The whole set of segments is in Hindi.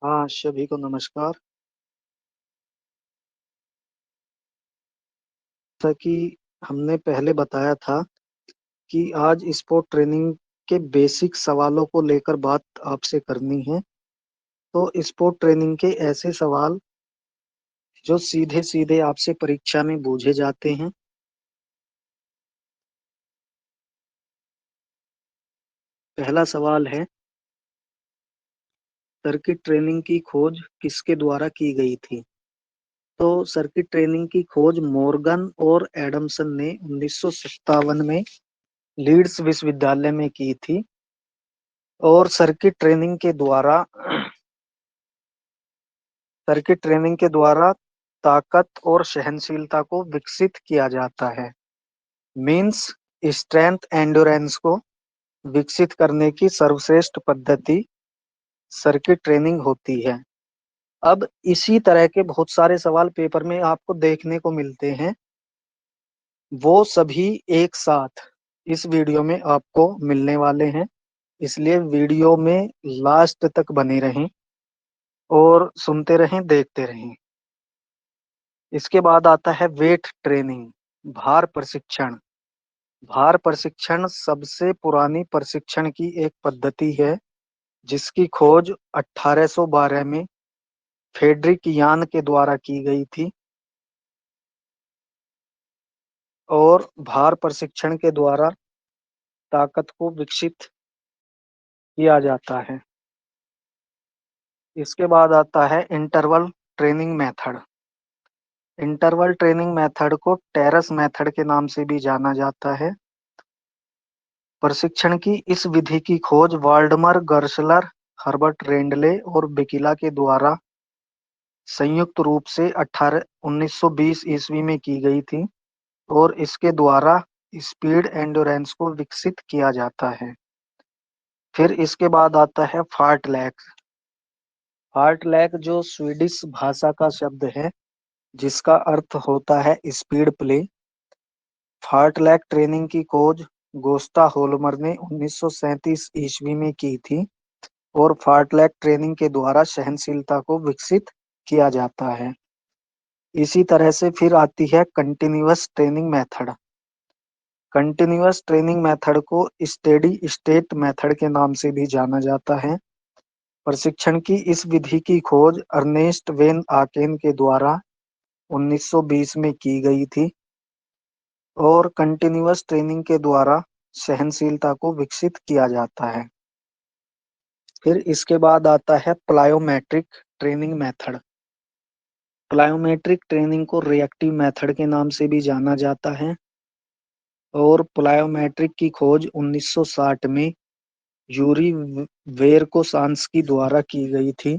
हाँ, सभी को नमस्कार। जैसा कि हमने पहले बताया था कि आज स्पोर्ट ट्रेनिंग के बेसिक सवालों को लेकर बात आपसे करनी है। तो स्पोर्ट ट्रेनिंग के ऐसे सवाल जो सीधे-सीधे आपसे परीक्षा में पूछे जाते हैं। पहला सवाल है, सर्किट ट्रेनिंग की खोज किसके द्वारा की गई थी? तो सर्किट ट्रेनिंग की खोज मॉर्गन और एडमसन ने 1957 में लीड्स विश्वविद्यालय में की थी। और सर्किट ट्रेनिंग के द्वारा ताकत और सहनशीलता को विकसित किया जाता है। मीन्स स्ट्रेंथ एंड्योरेंस को विकसित करने की सर्वश्रेष्ठ पद्धति सर्किट ट्रेनिंग होती है। अब इसी तरह के बहुत सारे सवाल पेपर में आपको देखने को मिलते हैं। वो सभी एक साथ इस वीडियो में आपको मिलने वाले हैं। इसलिए वीडियो में लास्ट तक बने रहें और सुनते रहें, देखते रहें। इसके बाद आता है वेट ट्रेनिंग, भार प्रशिक्षण। भार प्रशिक्षण सबसे पुरानी प्रशिक्षण की एक पद्धति है जिसकी खोज 1812 में फ्रेडरिक यान के द्वारा की गई थी। और भार प्रशिक्षण के द्वारा ताकत को विकसित किया जाता है। इसके बाद आता है interval training method. Interval training method को टेरस मेथड के नाम से भी जाना जाता है। प्रशिक्षण की इस विधि की खोज वाल्डमर गर्सलर, हर्बर्ट रेंडले और बेकिला के द्वारा संयुक्त रूप से 1920 ईस्वी में की गई थी। और इसके द्वारा स्पीड एंड्योरेंस को विकसित किया जाता है। फिर इसके बाद आता है फार्टलैक। फार्टलैक जो स्वीडिश भाषा का शब्द है जिसका अर्थ होता है स्पीड प्ले। फार्टलैक ट्रेनिंग की खोज गोस्ता होल्मर ने 1937 ईस्वी में की थी। और फार्टलैक ट्रेनिंग के द्वारा सहनशीलता को विकसित किया जाता है। इसी तरह से फिर आती है continuous training method. Continuous training method को स्टेडी स्टेट मेथड के नाम से भी जाना जाता है। प्रशिक्षण की इस विधि की खोज अर्नेस्ट वेन आकेन के द्वारा 1920 में की गई थी। और कंटिन्यूअस ट्रेनिंग के द्वारा सहनशीलता को विकसित किया जाता है। फिर इसके बाद आता है plyometric training method. Plyometric training को रिएक्टिव मेथड के नाम से भी जाना जाता है। और प्लायोमेट्रिक की खोज 1960 में यूरी वेरकोसांस्की की द्वारा की गई थी।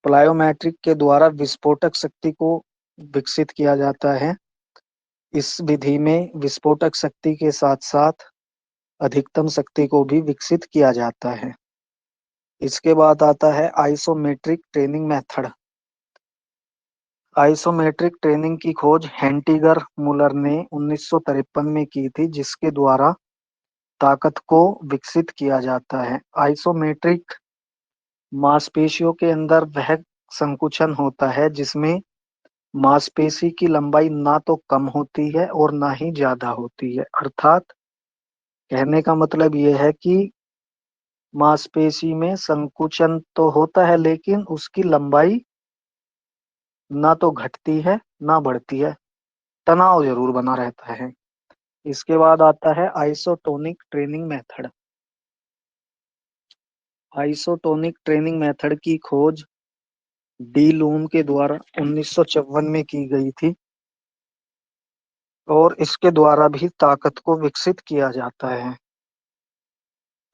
प्लायोमेट्रिक के द्वारा विस्फोटक शक्ति को विकसित किया जाता है। इस विधि में विस्फोटक शक्ति के साथ साथ अधिकतम शक्ति को भी विकसित किया जाता है। इसके बाद आता है isometric training method. Isometric training की खोज हेंटिगर मुलर ने 1953 में की थी जिसके द्वारा ताकत को विकसित किया जाता है। आइसोमेट्रिक मांसपेशियों के अंदर वह संकुचन होता है जिसमें मांसपेशी की लंबाई ना तो कम होती है और ना ही ज्यादा होती है। अर्थात कहने का मतलब यह है कि मांसपेशी में संकुचन तो होता है लेकिन उसकी लंबाई ना तो घटती है ना बढ़ती है, तनाव जरूर बना रहता है। इसके बाद आता है isotonic training method. Isotonic training method की खोज डी लून के द्वारा 1954 में की गई थी। और इसके द्वारा भी ताकत को विकसित किया जाता है।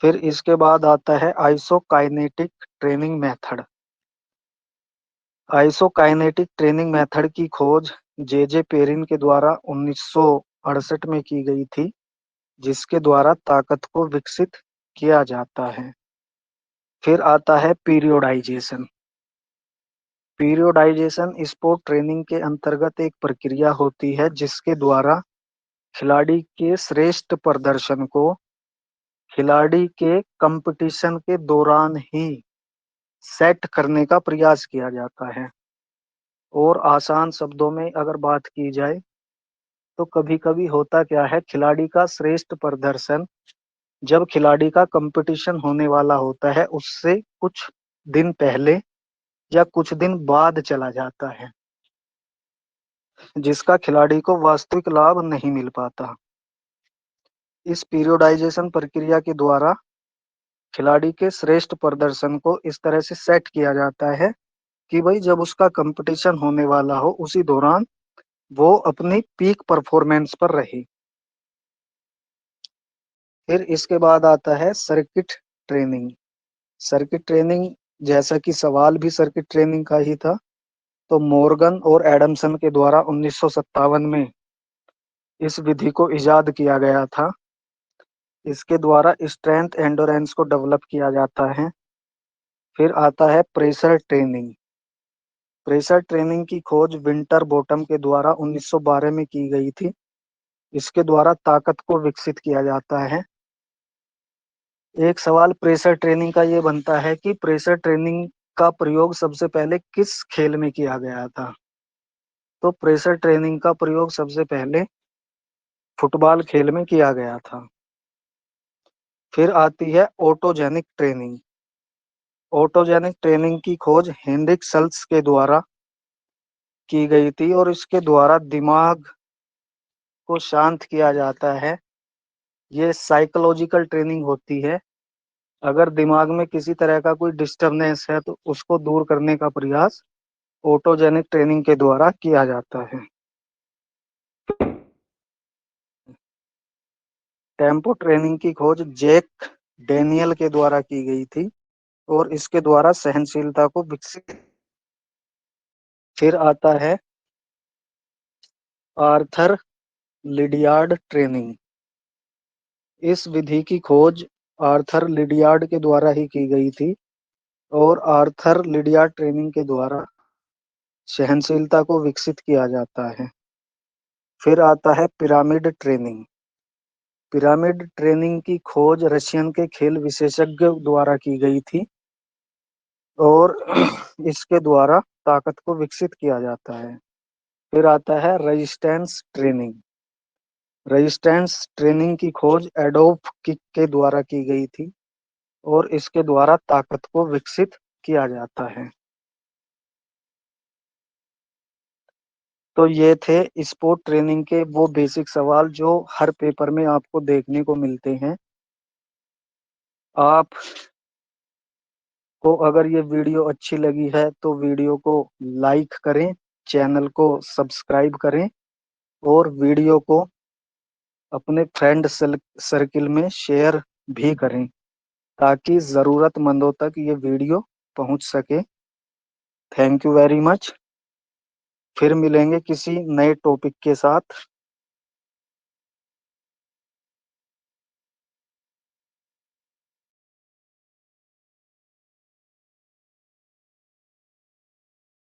फिर इसके बाद आता है isokinetic training method. Isokinetic training method की खोज जे जे पेरिन के द्वारा 1968 में की गई थी जिसके द्वारा ताकत को विकसित किया जाता है। फिर आता है पीरियोडाइजेशन। पीरियोडाइजेशन स्पोर्ट ट्रेनिंग के अंतर्गत एक प्रक्रिया होती है जिसके द्वारा खिलाड़ी के श्रेष्ठ प्रदर्शन को खिलाड़ी के कंपटीशन के दौरान ही सेट करने का प्रयास किया जाता है। और आसान शब्दों में अगर बात की जाए तो कभी कभी होता क्या है, खिलाड़ी का श्रेष्ठ प्रदर्शन जब खिलाड़ी का कंपटीशन होने वाला होता है उससे कुछ दिन पहले या कुछ दिन बाद चला जाता है, जिसका खिलाड़ी को वास्तविक लाभ नहीं मिल पाता। इस पीरियोडाइजेशन प्रक्रिया के द्वारा खिलाड़ी के श्रेष्ठ प्रदर्शन को इस तरह से सेट किया जाता है कि भाई जब उसका कंपटीशन होने वाला हो उसी दौरान वो अपनी पीक परफॉर्मेंस पर रहे। फिर इसके बाद आता है सर्किट ट्रेनिंग। सर्किट ट्रेनिंग, जैसा कि सवाल भी सर्किट ट्रेनिंग का ही था, तो मॉर्गन और एडमसन के द्वारा 1957 में इस विधि को इजाद किया गया था। इसके द्वारा स्ट्रेंथ एंडोरेंस को डेवलप किया जाता है। फिर आता है प्रेशर ट्रेनिंग। प्रेशर ट्रेनिंग की खोज विंटर बॉटम के द्वारा 1912 में की गई थी। इसके द्वारा ताकत को विकसित किया जाता है। एक सवाल प्रेशर ट्रेनिंग का ये बनता है कि प्रेशर ट्रेनिंग का प्रयोग सबसे पहले किस खेल में किया गया था? तो प्रेशर ट्रेनिंग का प्रयोग सबसे पहले फुटबॉल खेल में किया गया था। फिर आती है ऑटोजेनिक ट्रेनिंग। ऑटोजेनिक ट्रेनिंग की खोज हेनरिक सल्स के द्वारा की गई थी और इसके द्वारा दिमाग को शांत किया जाता है। ये साइकोलॉजिकल ट्रेनिंग होती है। अगर दिमाग में किसी तरह का कोई डिस्टरबेंस है तो उसको दूर करने का प्रयास ऑटोजेनिक ट्रेनिंग के द्वारा किया जाता है। टेम्पो ट्रेनिंग की खोज जैक डेनियल के द्वारा की गई थी और इसके द्वारा सहनशीलता को विकसित। फिर आता है आर्थर लिडियार्ड ट्रेनिंग। इस विधि की खोज आर्थर लिडियार्ड के द्वारा ही की गई थी और आर्थर लिडियार्ड ट्रेनिंग के द्वारा सहनशीलता को विकसित किया जाता है। फिर आता है पिरामिड ट्रेनिंग। पिरामिड ट्रेनिंग की खोज रशियन के खेल विशेषज्ञ द्वारा की गई थी और इसके द्वारा ताकत को विकसित किया जाता है। फिर आता है रेजिस्टेंस ट्रेनिंग। रेजिस्टेंस ट्रेनिंग की खोज एडोल्फ किक के द्वारा की गई थी और इसके द्वारा ताकत को विकसित किया जाता है। तो ये थे स्पोर्ट ट्रेनिंग के वो बेसिक सवाल जो हर पेपर में आपको देखने को मिलते हैं। आप को अगर ये वीडियो अच्छी लगी है तो वीडियो को लाइक करें, चैनल को सब्सक्राइब करें और वीडियो को अपने फ्रेंड सर्किल में शेयर भी करें ताकि ज़रूरतमंदों तक ये वीडियो पहुंच सके। Thank you very much. फिर मिलेंगे किसी नए टॉपिक के साथ।